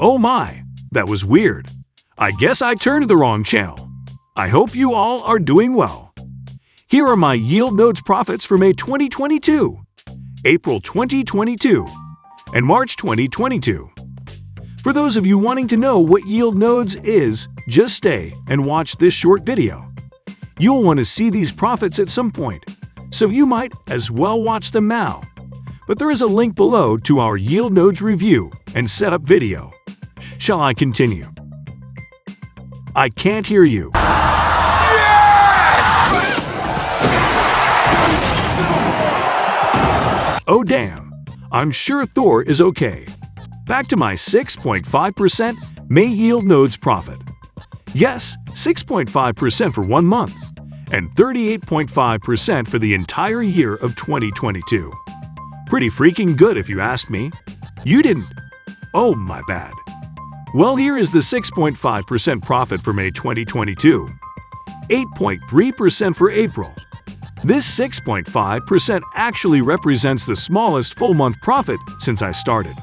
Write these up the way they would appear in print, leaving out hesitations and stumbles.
Oh my, that was weird. I guess I turned to the wrong channel. I hope you all are doing well. Here are my YieldNodes profits for May 2022, April 2022, and March 2022. For those of you wanting to know what YieldNodes is, just stay and watch this short video. You'll want to see these profits at some point, so you might as well watch them now. But there is a link below to our YieldNodes review and setup video. Shall I continue? I can't hear you. Oh damn, I'm sure Thor is okay. Back to my 6.5% May YieldNodes profit. Yes, 6.5% for 1 month, and 38.5% for the entire year of 2022. Pretty freaking good if you ask me. You didn't. Oh, my bad. Well, here is the 6.5% profit for May 2022. 8.3% for April. This 6.5% actually represents the smallest full month profit since I started.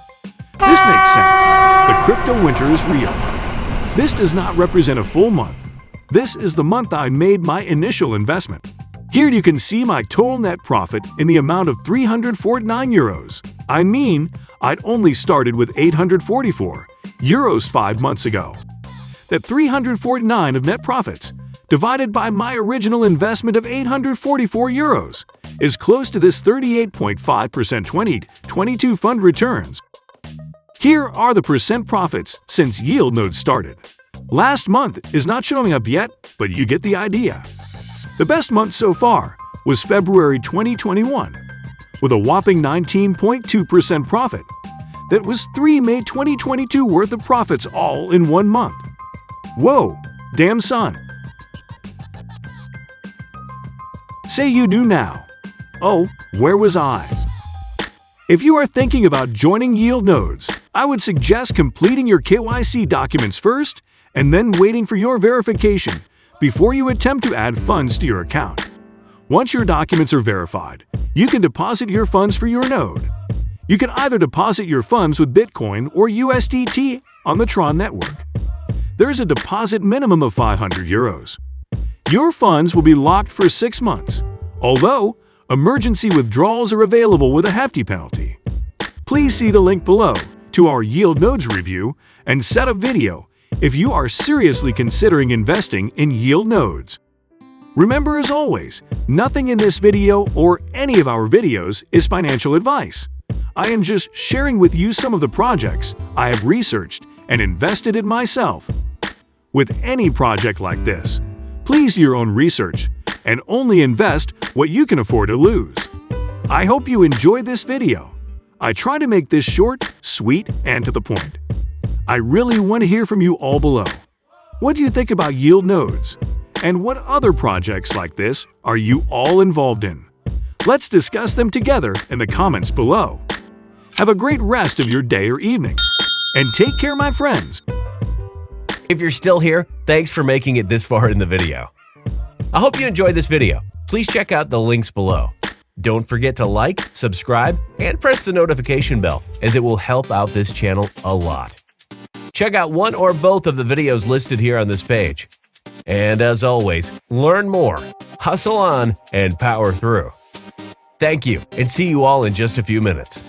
This makes sense. The crypto winter is real. This does not represent a full month. This is the month I made my initial investment. Here you can see my total net profit in the amount of 349 euros. I mean, I'd only started with 844 euros 5 months ago. That 349 of net profits, divided by my original investment of 844 euros, is close to this 38.5% 2022 fund returns. Here are the percent profits since YieldNodes started. Last month is not showing up yet, but you get the idea. The best month so far was February 2021, with a whopping 19.2% profit. That was 3 May 2022 worth of profits all in 1 month. Whoa, damn son. Say you do now. Oh, where was I? If you are thinking about joining YieldNodes, I would suggest completing your KYC documents first and then waiting for your verification before you attempt to add funds to your account. Once your documents are verified, you can deposit your funds for your node. You can either deposit your funds with Bitcoin or USDT on the Tron network. There is a deposit minimum of 500 euros. Your funds will be locked for 6 months, although emergency withdrawals are available with a hefty penalty. Please see the link below to our YieldNodes review and setup video if you are seriously considering investing in YieldNodes. Remember, as always, nothing in this video or any of our videos is financial advice. I am just sharing with you some of the projects I have researched and invested in myself. With any project like this, please do your own research and only invest what you can afford to lose. I hope you enjoyed this video. I try to make this short, sweet, and to the point. I really want to hear from you all below. What do you think about YieldNodes? And what other projects like this are you all involved in? Let's discuss them together in the comments below. Have a great rest of your day or evening. And take care, my friends. If you're still here, thanks for making it this far in the video. I hope you enjoyed this video. Please check out the links below. Don't forget to like, subscribe, and press the notification bell, as it will help out this channel a lot. Check out one or both of the videos listed here on this page. And as always, learn more, hustle on, and power through. Thank you, and see you all in just a few minutes.